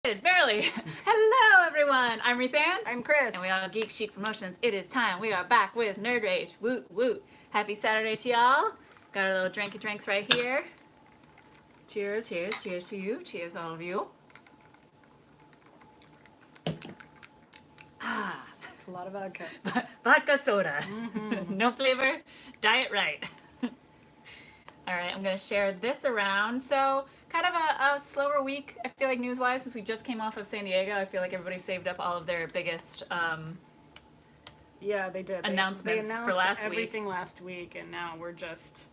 Barely. Hello, everyone. I'm Rethan. I'm Chris. And we are GeekChic Promotions. It is time. We are back with Nerd Rage. Woot, woot. Happy Saturday to y'all. Got our little drinky drinks right here. Cheers. Cheers. Cheers to you. Cheers, all of you. Ah. It's a lot of vodka. Vodka soda. No flavor. Diet right. All right, I'm going to share this around. So, kind of a slower week, I feel like, news-wise, since we just came off of San Diego. I feel like everybody saved up all of their biggest yeah, they did. announcements they announced for last everything week. last week, and now we're just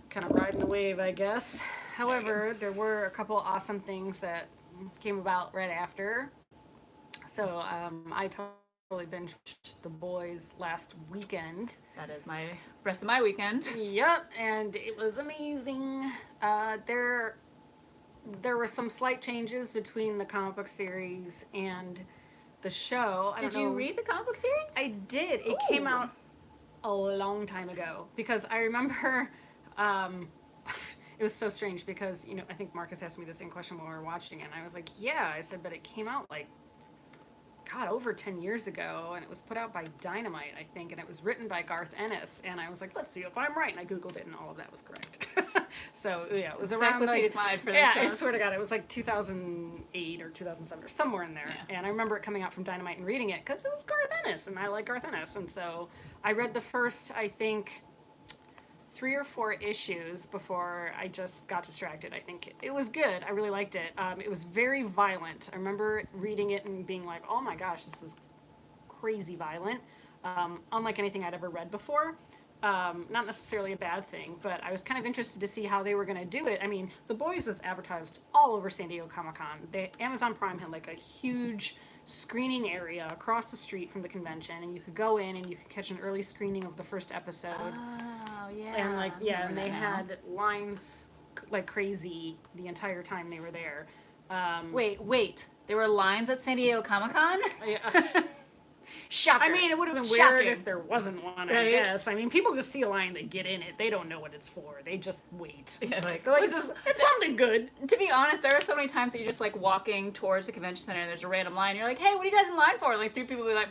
kind of riding the wave, I guess. However, there were a couple awesome things that came about right after. So, I totally binged The Boys last weekend. That is my rest of my weekend. Yep, and it was amazing. There were some slight changes between the comic book series and the show. Did you read the comic book series? I did. It came out a long time ago because I remember it was so strange because, I think Marcus asked me the same question when we were watching it, and I was like, yeah. I said, but it came out over 10 years ago, and it was put out by Dynamite, I think, and it was written by Garth Ennis, and I was like, let's see if I'm right, and I Googled it, and all of that was correct. So, yeah, it was around, I swear to God, it was like 2008 or 2007 or somewhere in there, and I remember it coming out from Dynamite and reading it, because it was Garth Ennis, and I like Garth Ennis, and so I read the first, I think, 3 or 4 issues before I just got distracted. I think it was good. I really liked it. It was very violent. I remember reading it and being like, oh my gosh, this is crazy violent. Unlike anything I'd ever read before. Not necessarily a bad thing, but I was kind of interested to see how they were going to do it. I mean, The Boys was advertised all over San Diego Comic-Con. Amazon Prime had like a huge screening area across the street from the convention, and you could go in and you could catch an early screening of the first episode. Oh, yeah. And and they had lines like crazy the entire time they were there. Wait. There were lines at San Diego Comic-Con? Yeah. Shocker. I mean, it would have been weird if there wasn't one, I guess. I mean, people just see a line, they get in it. They don't know what it's for. They just wait. Yeah, They're like, it's something good. To be honest, there are so many times that you're just like walking towards the convention center and there's a random line. You're like, hey, what are you guys in line for? And like 3 people will be like,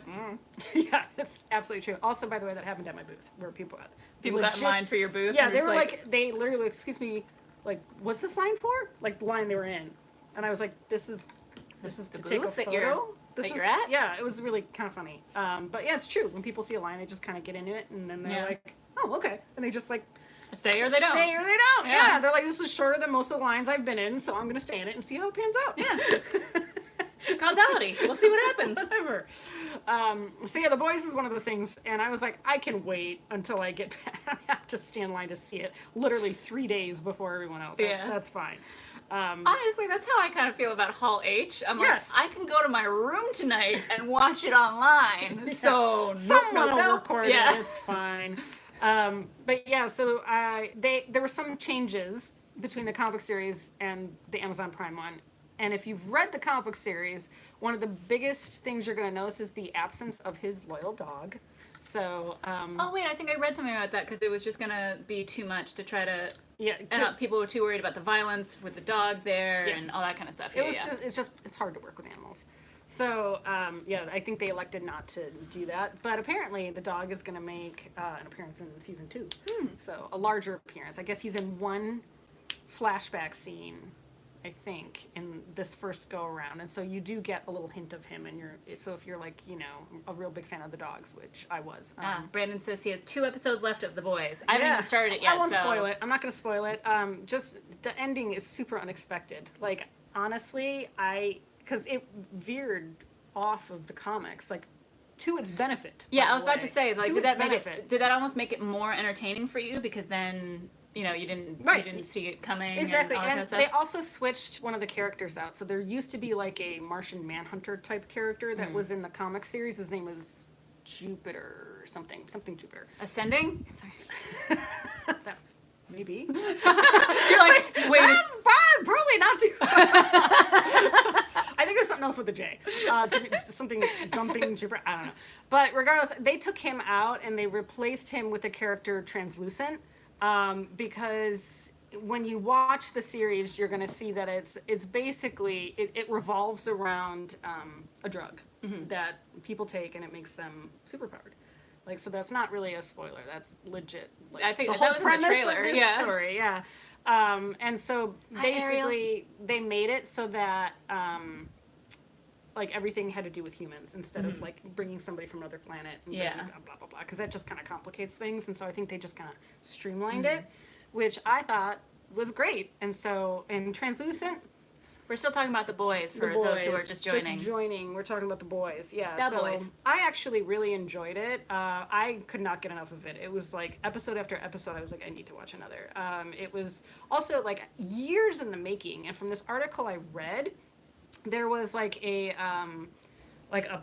Yeah, that's absolutely true. Also, by the way, that happened at my booth where people got in line for your booth. Yeah, they were they literally, excuse me, like, what's this line for? Like the line they were in. And I was like, this is the to take a booth that photo? you're at? Yeah, it was really kind of funny. But yeah, it's true. When people see a line, they just kind of get into it, and then they're like, oh, okay. And they just like... Stay or they don't. Stay or they don't. Yeah. They're like, this is shorter than most of the lines I've been in, so I'm going to stay in it and see how it pans out. Yeah. Causality. We'll see what happens. Whatever. So yeah, The Boys is one of those things, and I was like, I can wait until I get back. I have to stand in line to see it literally 3 days before everyone else. That's fine. Honestly, that's how I kind of feel about Hall H. I'm like, I can go to my room tonight and watch it online. So someone will record it. It's fine. But yeah, so there were some changes between the comic book series and the Amazon Prime one. And if you've read the comic book series, one of the biggest things you're going to notice is the absence of his loyal dog. So, oh wait, I think I read something about that because it was just gonna be too much to try to. Yeah. People were too worried about the violence with the dog there and all that kind of stuff. It's hard to work with animals. So, I think they elected not to do that. But apparently, the dog is gonna make an appearance in season 2. So a larger appearance. I guess he's in one flashback scene, I think, in this first go around, and so you do get a little hint of him, and so if you're like, a real big fan of the dogs, which I was. Brandon says he has 2 episodes left of The Boys. I haven't even started it yet. I won't spoil it. I'm not going to spoil it. Just the ending is super unexpected. Like, honestly, because it veered off of the comics, like, to its benefit. Yeah, I was about to say, like, did that almost make it more entertaining for you because then you didn't see it coming. Exactly, and all that kind of stuff. They also switched one of the characters out. So there used to be like a Martian Manhunter type character that was in the comic series. His name was Jupiter or something Jupiter. Ascending? Sorry. Maybe. You're like, wait. Probably not too. I think there's something else with the J. Something jumping Jupiter. I don't know. But regardless, they took him out and they replaced him with the character Translucent. Because when you watch the series, you're going to see that it's basically it revolves around a drug that people take and it makes them superpowered. Like, so that's not really a spoiler. That's legit. Like, I think the that whole was in the premise trailer, of this yeah. story, yeah. And so basically, they made it so that like everything had to do with humans instead of like bringing somebody from another planet and bringing blah blah blah, because that just kind of complicates things. And so I think they just kind of streamlined it, which I thought was great. And so in Translucent, We're still talking about the boys for those who are just joining. Just joining. We're talking about the boys. Yeah. The so boys. I actually really enjoyed it. I could not get enough of it. It was like episode after episode, I was like, I need to watch another. It was also like years in the making. And from this article I read, there was like a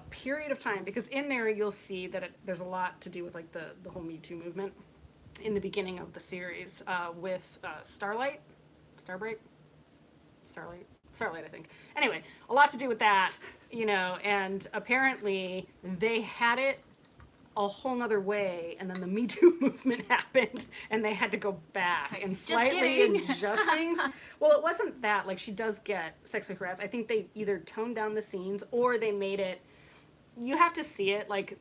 period of time, because in there you'll see that there's a lot to do with like the whole Me Too movement in the beginning of the series with Starlight, I think. Anyway, a lot to do with that, you know, and apparently they had it a whole nother way, and then the Me Too movement happened, and they had to go back and slightly adjust things. Well, it wasn't that. Like, she does get sexually harassed. I think they either toned down the scenes or they made it, you have to see it, like,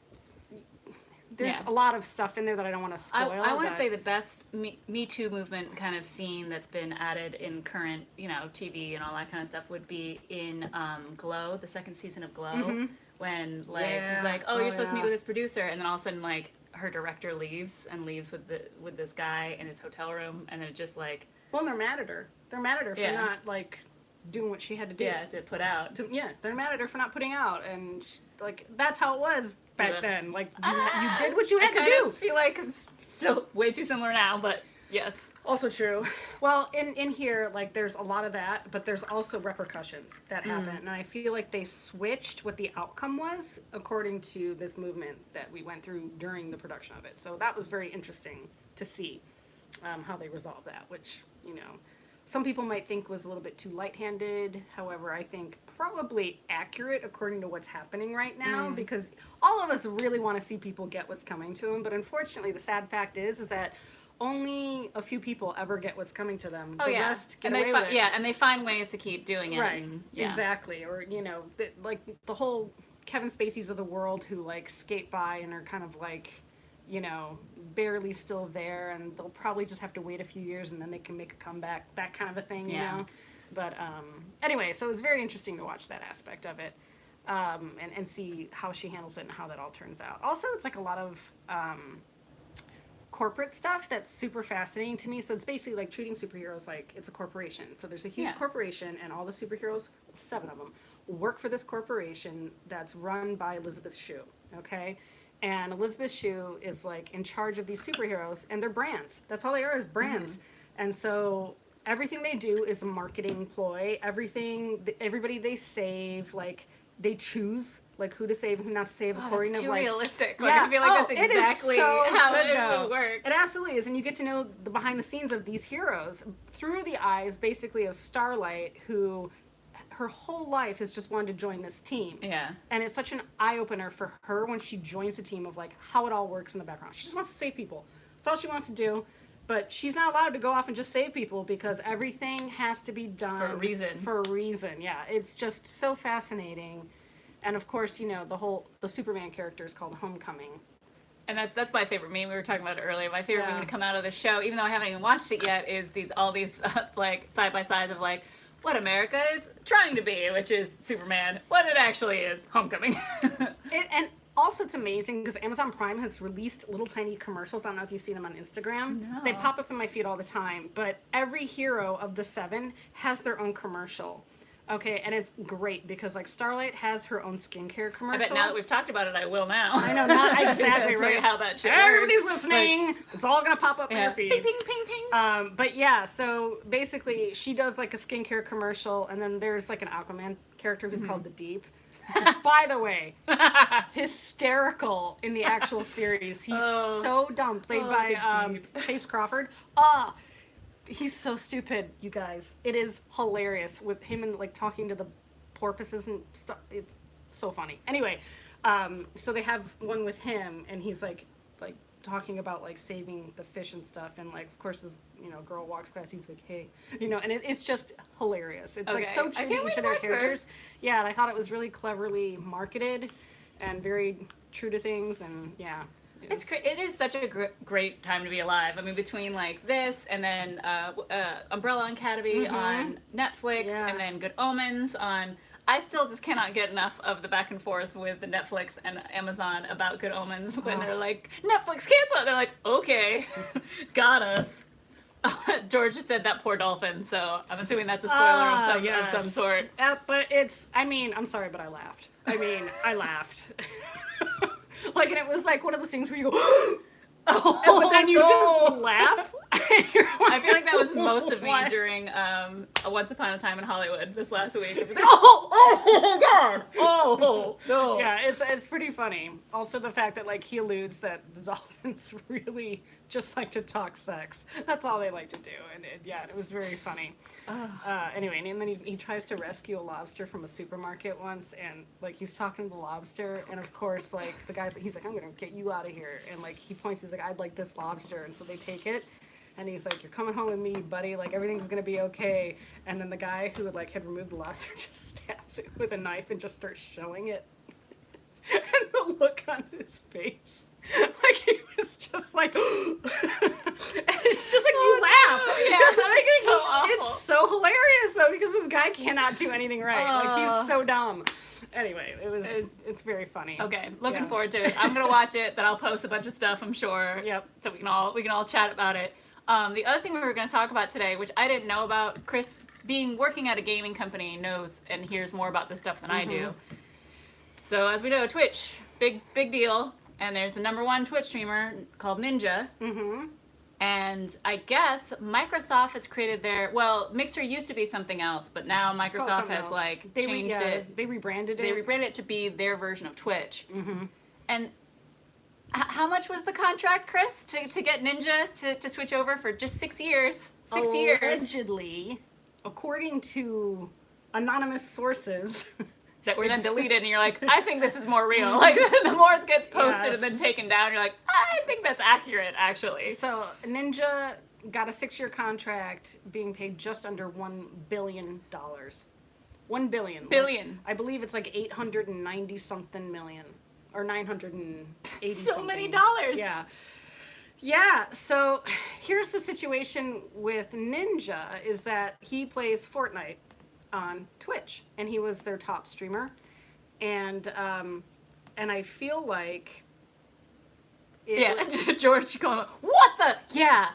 there's a lot of stuff in there that I don't want to spoil. I want to say the best Me Too movement kind of scene that's been added in current, you know, TV and all that kind of stuff would be in Glow, the second season of Glow, when like he's like, oh, you're supposed to meet with this producer, and then all of a sudden like her director leaves with this guy in his hotel room, and then it just like, well, they're mad at her. They're mad at her for not like doing what she had to do. Yeah, to put out. They're mad at her for not putting out, and like that's how it was back then. Like you did what you had to do. I feel like it's still way too similar now, but yes. Also true. Well, in here, like, there's a lot of that, but there's also repercussions that happen, and I feel like they switched what the outcome was according to this movement that we went through during the production of it. So that was very interesting to see how they resolved that, which, you know, some people might think was a little bit too light-handed. However, I think probably accurate according to what's happening right now, because all of us really want to see people get what's coming to them, but unfortunately the sad fact is that only a few people ever get what's coming to them. The rest get away with it. Yeah, and they find ways to keep doing it. Right, exactly. Or, you know, like the whole Kevin Spacey's of the world who, like, skate by and are kind of, like, you know, barely still there, and they'll probably just have to wait a few years and then they can make a comeback, that kind of a thing, you know? But anyway, so it was very interesting to watch that aspect of it and see how she handles it and how that all turns out. Also, it's like a lot of corporate stuff that's super fascinating to me. So it's basically like treating superheroes like it's a corporation. So there's a huge corporation, and all the superheroes, 7 of them, work for this corporation that's run by Elizabeth Shue, okay? And Elizabeth Shue is like in charge of these superheroes, and they're brands. That's all they are, is brands. And so everything they do is a marketing ploy. Everybody they save, like, they choose like who to save and who not to save according to, like, realistic. Like, I feel like that's exactly how it would work. It absolutely is, and you get to know the behind the scenes of these heroes through the eyes, basically, of Starlight, who her whole life has just wanted to join this team. Yeah. And it's such an eye opener for her when she joins the team of like how it all works in the background. She just wants to save people. That's all she wants to do. But she's not allowed to go off and just save people because everything has to be done for a reason. For a reason, yeah. It's just so fascinating. And of course, you know, the Superman character is called Homecoming. And that's my favorite meme. We were talking about it earlier. My favorite meme to come out of the show, even though I haven't even watched it yet, is all these like side by sides of like what America is trying to be, which is Superman. What it actually is, Homecoming. And also, it's amazing because Amazon Prime has released little tiny commercials. I don't know if you've seen them on Instagram. No. They pop up in my feed all the time. But every hero of the 7 has their own commercial. Okay, and it's great because, like, Starlight has her own skincare commercial. I bet now that we've talked about it, I will now. I know, not exactly That's right. like how that shit Everybody's works. listening. Like, it's all gonna pop up in your feed. Ping, ping, ping, ping. But yeah, so basically, she does like a skincare commercial, and then there's like an Aquaman character who's called the Deep. Which, by the way, hysterical in the actual series. He's so dumb, played by Chase Crawford. He's so stupid, you guys. It is hilarious with him and like talking to the porpoises and stuff. It's so funny. Anyway, so they have one with him, and he's like talking about like saving the fish and stuff, and like of course this girl walks past, he's like, hey, and it's just hilarious. It's like so true to each of their characters. Yeah, and I thought it was really cleverly marketed and very true to things, and yeah. It is such a great time to be alive. I mean, between like this and then Umbrella Academy on Netflix, and then Good Omens on. I still just cannot get enough of the back and forth with the Netflix and Amazon about Good Omens when they're like, Netflix cancel. They're like, okay, got us. George just said that poor dolphin, so I'm assuming that's a spoiler of some sort. But I'm sorry, but I laughed. I laughed. Like, and it was like one of those things where you go, but then you just laugh. I feel like that was most of me during Once Upon a Time in Hollywood this last week. It was like, God! Oh, no. Yeah, it's pretty funny. Also the fact that, like, he alludes that the dolphins really just like to talk sex. That's all they like to do. And it was very funny. Anyway, and then he tries to rescue a lobster from a supermarket once, and, like, he's talking to the lobster, and of course, like, the guy's like, he's like, I'm gonna get you out of here. And, like, he points, he's like, I'd like this lobster. And so they take it. And he's like, you're coming home with me, buddy. Like, everything's going to be okay. And then the guy who had removed the lobster just stabs it with a knife and just starts showing it. And the look on his face. Like, he was just like, and it's just like, you laugh. Yeah, it's, so awful. It's so hilarious, though, because this guy cannot do anything right. Like, he's so dumb. Anyway, it's very funny. Okay, looking forward to it. I'm going to watch it, then I'll post a bunch of stuff, I'm sure. Yep. So we can all chat about it. The other thing we were going to talk about today, which I didn't know about, Chris, working at a gaming company, knows and hears more about this stuff than I do. So as we know, Twitch, big deal, and there's the #1 Twitch streamer called Ninja. And I guess Microsoft has created Mixer used to be something else, but now Microsoft has changed it. They rebranded it. They rebranded it to be their version of Twitch. And how much was the contract, Chris, to get Ninja to switch over for just 6 years? 6 years. Allegedly, according to anonymous sources. That were then deleted, and you're like, I think this is more real. Like, the more it gets posted and then taken down, you're like, I think that's accurate, actually. So, Ninja got a 6-year contract being paid just under $1 billion. $1 billion. Billion. I believe it's like 890 something million. Or 980 so many dollars. Yeah. Yeah, so here's the situation with Ninja is that he plays Fortnite on Twitch, and he was their top streamer. And I feel like George going, what the? Yeah.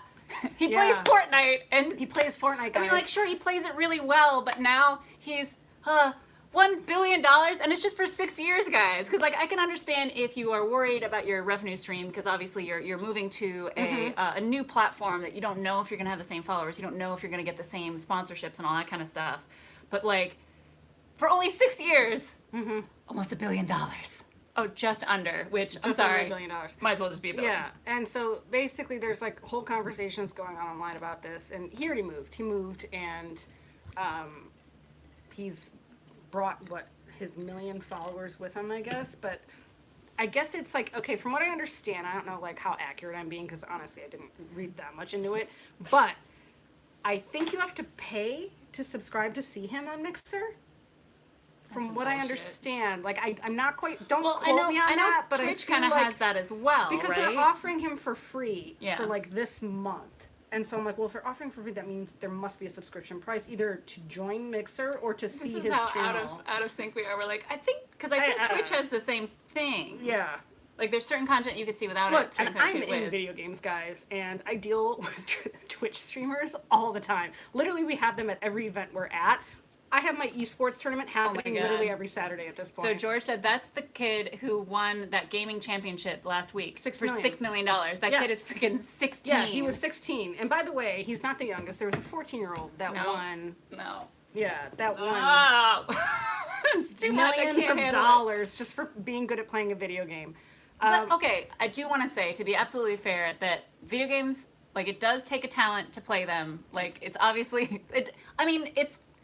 He plays Fortnite, and he plays Fortnite, guys. I mean, like, sure, he plays it really well, but now he's $1 billion, and it's just for 6 years, guys. Because, like, I can understand if you are worried about your revenue stream, because obviously you're moving to a new platform that you don't know if you're going to have the same followers, you don't know if you're going to get the same sponsorships and all that kind of stuff. But, like, for only 6 years, almost $1 billion. Oh, just under, which, I'm sorry. Under $1 billion. Might as well just be $1 billion. Yeah, and so basically there's, like, whole conversations going on online about this, and he already moved. He moved, and he's brought his 1 million followers with him, I guess. But I guess it's like, okay, from what I understand, I don't know like how accurate I'm being, because honestly I didn't read that much into it, but I think you have to pay to subscribe to see him on Mixer. From what I understand, like I'm not quite. Don't quote me on that, but Twitch kind of has that as well, because they're offering him for free for like this month. And so I'm like, well, if they're offering for free, that means there must be a subscription price, either to join Mixer or to see his channel. Out of sync we are. We're like, I think Twitch has the same thing. Yeah. Like, there's certain content you can see without it. And I'm in video games, guys, and I deal with Twitch streamers all the time. Literally, we have them at every event we're at. I have my esports tournament happening literally every Saturday at this point. So George said that's the kid who won that gaming championship last week for $6 million. That kid is freaking 16. Yeah, he was 16. And by the way, he's not the youngest. There was a 14-year-old that won. No. Yeah, that won. Oh. It's too millions of dollars just for being good at playing a video game. But, okay, I do want to say, to be absolutely fair, that video games, like, it does take a talent to play them. Like, it's obviously,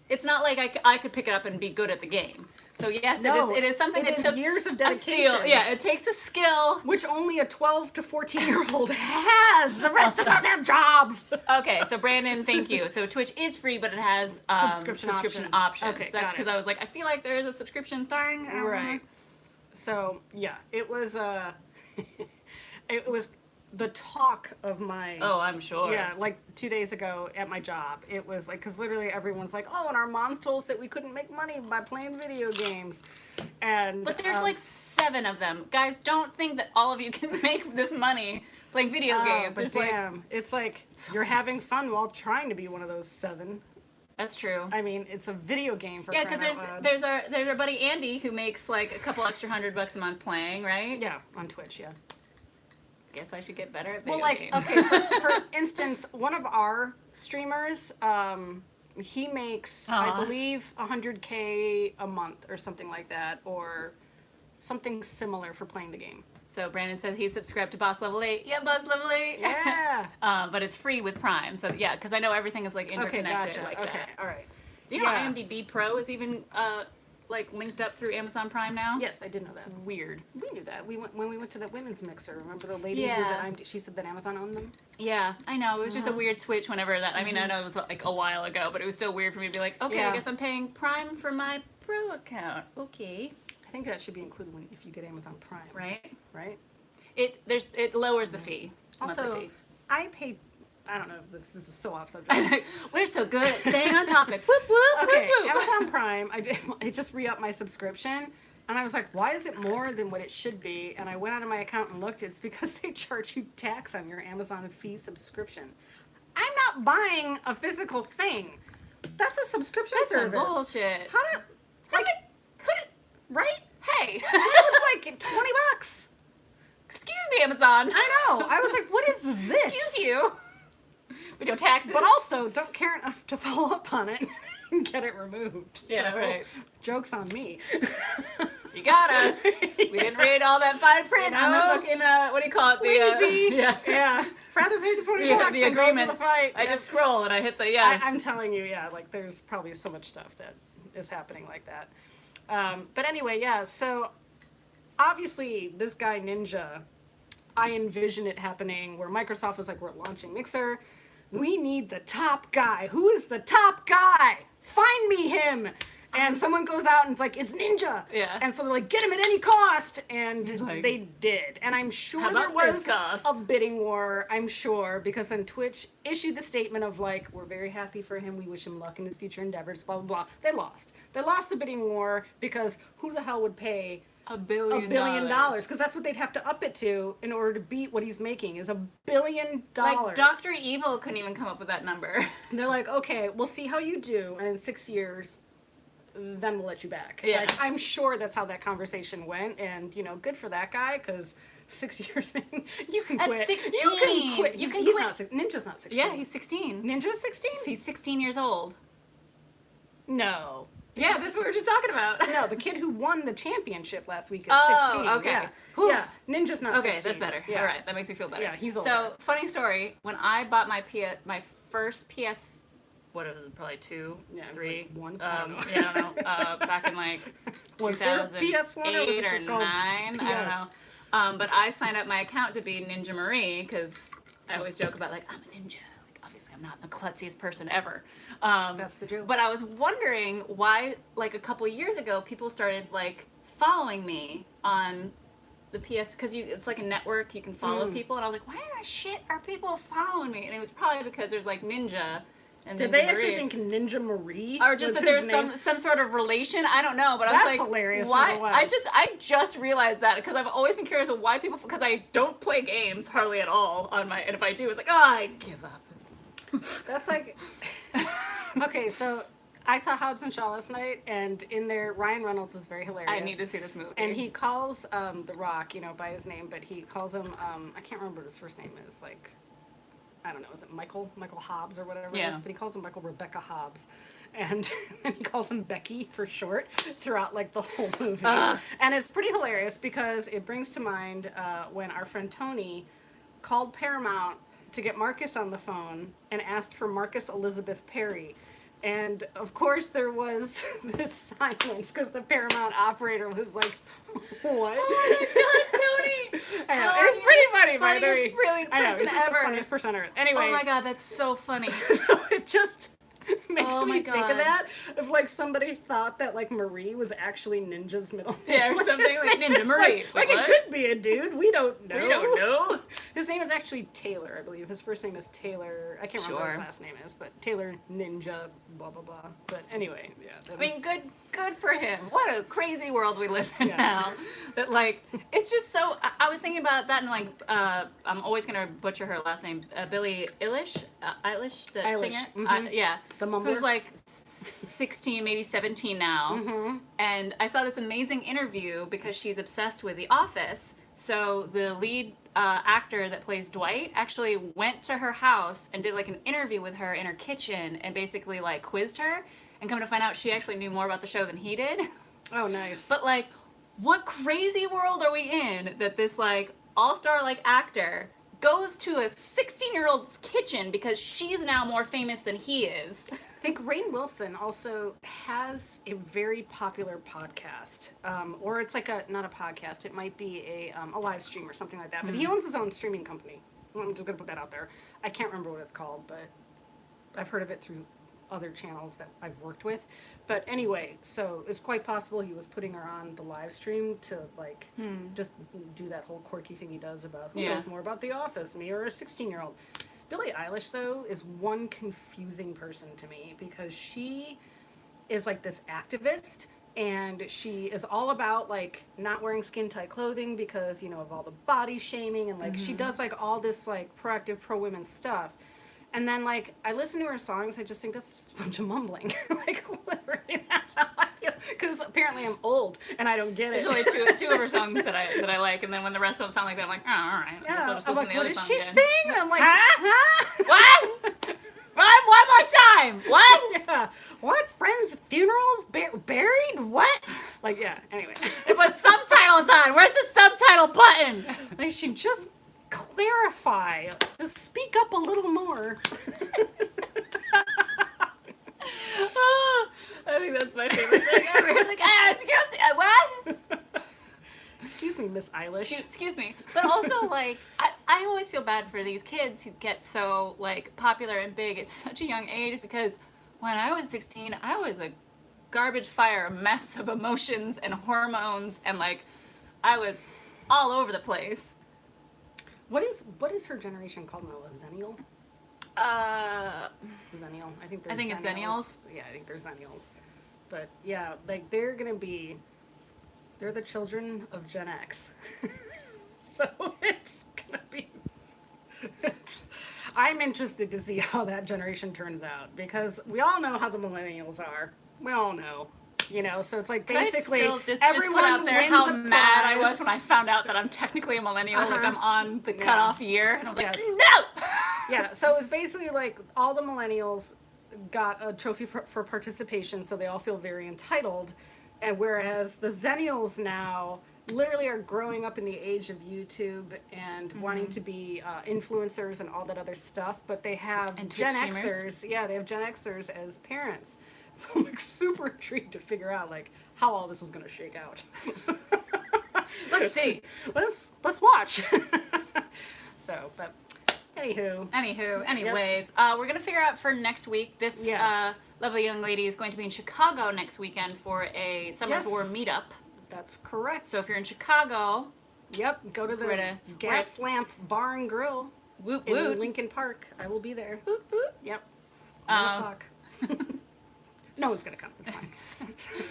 it's not like I could pick it up and be good at the game. So yes, No, it is something it that is took years of a dedication. skill. Yeah, it takes a skill. Which only a 12 to 14-year-old has. The rest of us have jobs. Okay, so Brandon, thank you. So Twitch is free, but it has Subscription options. Okay, That's got because it. I was like, I feel like there is a subscription thing. Right. So yeah, it was it was the talk of my. Oh, I'm sure. Yeah, like 2 days ago at my job, it was like, because literally everyone's like, oh, and our moms told us that we couldn't make money by playing video games. And But there's like 7 of them. Guys, don't think that all of you can make this money playing video games. but There's like, damn, it's like you're having fun while trying to be one of those 7. that's true. I mean, it's a video game for Yeah, crying because out loud. there's our buddy Andy who makes like a couple extra $100 a month playing, right? Yeah, on Twitch, yeah. Guess I should get better at video Well, like, games. okay, for instance, one of our streamers, he makes, I Aw. believe, 100K a month or something like that, or something similar for playing the game. So Brandon says he's subscribed to Boss Level 8. Yeah, Boss Level 8. Yeah. But it's free with Prime. So yeah, because I know everything is like Okay, interconnected gotcha. like Okay, that. all right. You know, Yeah. IMDb Pro is even like linked up through Amazon Prime now. Yes, I did know that. It's weird. We knew that. We went when we went to that women's mixer. Remember the lady who was Yeah. at IMDb? She said that Amazon owned them. Yeah, I know. It was just a weird switch whenever that. I mean, I know it was like a while ago, but it was still weird for me to be like, okay, Yeah. I guess I'm paying Prime for my Pro account. Okay, I think that should be included if you get Amazon Prime. right? Right. It lowers the fee. Also, monthly fee. I paid. I don't know if this is so off subject. We're so good at staying on topic. Whoop whoop. Okay, whoop, whoop. Amazon Prime. I just re-upped my subscription, and I was like, why is it more than what it should be? And I went onto my account and looked. It's because they charge you tax on your Amazon fee subscription. I'm not buying a physical thing. That's a subscription That's some service. bullshit. How did like right? Hey, It was like $20. excuse me, Amazon. I know. I was like, what is this? Excuse you. We don't taxes. But also, don't care enough to follow up on it and get it removed. Yeah, So, right. Joke's on me. You got us. We didn't read all that fine print on the No. fucking what do you call it? Lazy. Yeah. Yeah. Rather pay the 20 Yeah, bucks the and go agreement. for the fight. I Yeah. just scroll and I hit the yes. I'm telling you, yeah, like there's probably so much stuff that is happening like that. But anyway, yeah, so obviously this guy Ninja, I envision it happening where Microsoft was like, we're launching Mixer. We need the top guy. Who is the top guy? Find me him. And someone goes out and it's like, it's Ninja. Yeah. And so they're like, get him at any cost. And like, they did. And I'm sure "How there about this was cost?" a bidding war, I'm sure, because then Twitch issued the statement of like, we're very happy for him. We wish him luck in his future endeavors, blah, blah, blah. They lost. They lost the bidding war because who the hell would pay $1 billion. $1 billion? Because that's what they'd have to up it to in order to beat what he's making is $1 billion. Like Dr. Evil couldn't even come up with that number. They're like, okay, we'll see how you do, and in 6 years, then we'll let you back. Yeah. Like, I'm sure that's how that conversation went, and you know, good for that guy, because 6 years, man, you can At quit. 16, You can quit. you He's- can he's quit. Not, Ninja's not 16. Yeah, he's 16. Ninja's 16. He's 16 years old. No. Yeah, that's what we were just talking about. No, the kid who won the championship last week is Oh, 16. okay. Yeah. Whew. Yeah. Ninja's not Okay, 16. that's better. Yeah. All right, that makes me feel better. Yeah, he's So, older. funny story. When I bought my first PS, what was it, probably 2, Yeah, it was 3, like 1, I don't know. yeah, I don't know, back in like Was there a 2008 PS1 or was it or just called 9, I don't know. PS? But I signed up my account to be Ninja Marie because I always joke about like, I'm a ninja. Like, obviously, I'm not the klutziest person ever. That's the joke. But I was wondering why, like a couple years ago, people started like following me on the PS because it's like a network you can follow people, and I was like, why the shit are people following me? And it was probably because there's like Ninja and Did Ninja they Marie. actually think Ninja Marie? Or just was that his there's name? some sort of relation. I don't know, but I That's was like, hilarious, why? number one. I just realized that because I've always been curious of why people, because I don't play games hardly at all on my, and if I do, it's like, oh, I give up. That's like, okay, so I saw Hobbs and Shaw last night, and in there, Ryan Reynolds is very hilarious. I need to see this movie. And he calls The Rock, you know, by his name, but he calls him, I can't remember what his first name is, like, I don't know, is it Michael Hobbs or whatever it Yeah. is? But he calls him Michael Rebecca Hobbs. And then he calls him Becky for short throughout, like, the whole movie. And it's pretty hilarious because it brings to mind when our friend Tony called Paramount to get Marcus on the phone and asked for Marcus Elizabeth Perry. And of course there was this silence because the Paramount operator was like, "What?" Oh my God, Tony! I know. How It's are pretty you funny, the by the way. funniest, brilliant I know, person he's like ever. the funniest person on earth. Anyway. Oh my God, that's so funny. So it just makes Oh me my think God. of that. If like somebody thought that like Marie was actually Ninja's middle name. Yeah, or Like, something his like name Ninja is Marie. Like, Wait, it what? could be a dude. We don't know. We don't know. His name is actually Taylor, I believe. His first name is Taylor. I can't remember what his Sure. last name is, but Taylor Ninja, blah blah blah. But anyway, yeah. That I mean, was- good for him. What a crazy world we live in Yes. now. That like, it's just so. I was thinking about that, and like, I'm always gonna butcher her last name, Billie Eilish, the Eilish, singer. mhm. Yeah, The mumbler. who's like 16, maybe 17 now. Mhm. And I saw this amazing interview because she's obsessed with The Office. So the lead actor that plays Dwight actually went to her house and did like an interview with her in her kitchen and basically like quizzed her. And come to find out, she actually knew more about the show than he did. Oh, nice. But like, what crazy world are we in that this like all-star like actor goes to a 16-year-old's kitchen because she's now more famous than he is? I think Rainn Wilson also has a very popular podcast, or it's like not a podcast. It might be a live stream or something like that. But he owns his own streaming company. I'm just gonna put that out there. I can't remember what it's called, but I've heard of it through other channels that I've worked with. But anyway, so it's quite possible he was putting her on the live stream to like just do that whole quirky thing he does about who Yeah. knows more about The Office, me or a 16-year-old. Billie Eilish, though, is one confusing person to me because she is like this activist and she is all about like not wearing skin tight clothing because, you know, of all the body shaming and like she does like all this like proactive pro women stuff. And then like I listen to her songs, I just think that's just a bunch of mumbling. Like literally that's how I feel because apparently I'm old and I don't get it. There's only two of her songs that I like, and then when the rest don't sound like that, I'm like, oh, all right. I guess I'll Yeah, just I'm listen like, to the what other is song she again. saying? And I'm like, Huh? What? One more time. What? Yeah. What? Friends' funerals? Buried? What? Like, yeah, anyway. It was subtitles on. Where's the subtitle button? They should just clarify. Just speak up a little more. Oh, I think that's my favorite thing ever. Like, excuse me, what? Excuse me, Miss Eilish. Excuse me. But also, like, I always feel bad for these kids who get so, like, popular and big at such a young age because when I was 16, I was a garbage fire, a mess of emotions and hormones, and, like, I was all over the place. What is her generation called now? A Zennial? Zennial. I think it's Zennials. Yeah, I think they're Zennials. But yeah, like they're the children of Gen X. So it's gonna be I'm interested to see how that generation turns out because we all know how the millennials are. We all know. You know, so it's like basically Can I still just everyone put out there wins how a mad I prize. was when I found out that I'm technically a millennial, like I'm on the cutoff year, and I was like, Yes. no! Yeah, so it was basically like all the millennials got a trophy for participation, so they all feel very entitled. And whereas the Zennials now literally are growing up in the age of YouTube and wanting to be influencers and all that other stuff, but they have And Gen Twitch streamers. Xers. Yeah, they have Gen Xers as parents. So I'm like super intrigued to figure out like how all this is gonna shake out. Let's see. Let's watch. So, but anywho. Anyways, we're gonna figure out for next week. This Yes. lovely young lady is going to be in Chicago next weekend for a Summer's Yes. War meetup. That's correct. So if you're in Chicago, Yep, go to the We're at- Gas Lamp Bar and Grill woot in woot. Lincoln Park. I will be there. Woot woot. Yep. Um, 1 o'clock. No one's gonna come. It's fine.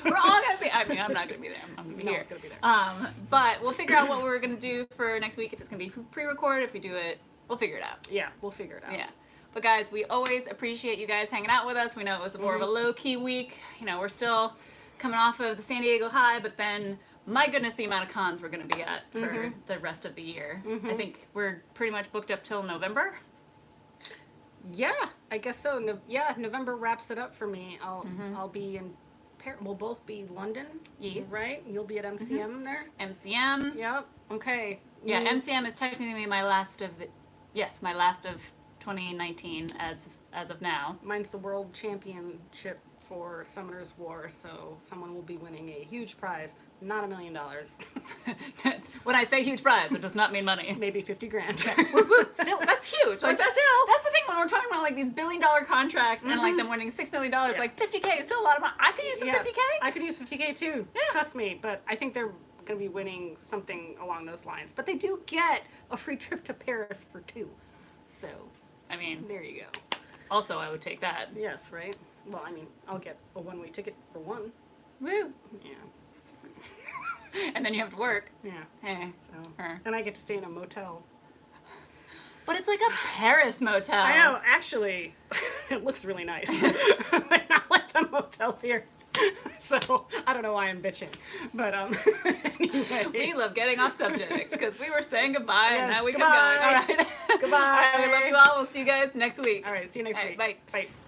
We're all gonna be. I mean, I'm not gonna be there. I'm gonna be No here. one's gonna be there. But we'll figure out what we're gonna do for next week. If it's gonna be pre-recorded, if we do it, we'll figure it out. Yeah, we'll figure it out. Yeah. But guys, we always appreciate you guys hanging out with us. We know it was more of a low-key week. You know, we're still coming off of the San Diego high, but then my goodness, the amount of cons we're going to be at for the rest of the year. I think we're pretty much booked up till November. Yeah, I guess so. November wraps it up for me. I'll be in. We'll both be London. Yes. Right. You'll be at MCM there. MCM. Yep. Okay. Yeah, Me- MCM is technically my last of 2019 as of now. Mine's the World Championship for Summoner's War, so someone will be winning a huge prize, not $1 million. When I say huge prize, it does not mean money. Maybe 50 grand. Still, that's huge. Like But that's the thing when we're talking about like these $1 billion contracts and like them winning $6 million. Yeah. Like 50K is still a lot of money. I could use some 50K. I could use 50K too. Yeah. Trust me, but I think they're going to be winning something along those lines. But they do get a free trip to Paris for 2. So, I mean, there you go. also I would take that. Yes, right? Well, I mean, I'll get a one-way ticket for 1. Woo. Yeah. And then you have to work. Yeah. Hey. So, Her. and I get to stay in a motel. But it's like a Paris motel. I know, actually, it looks really nice. Not like the motels here. So, I don't know why I'm bitching. But, anyway. We love getting off subject because we were saying goodbye and Yes, now we goodbye. kept going. All right. Goodbye. All right, we love you all. We'll see you guys next week. All right, see you next All right, week. bye. Bye.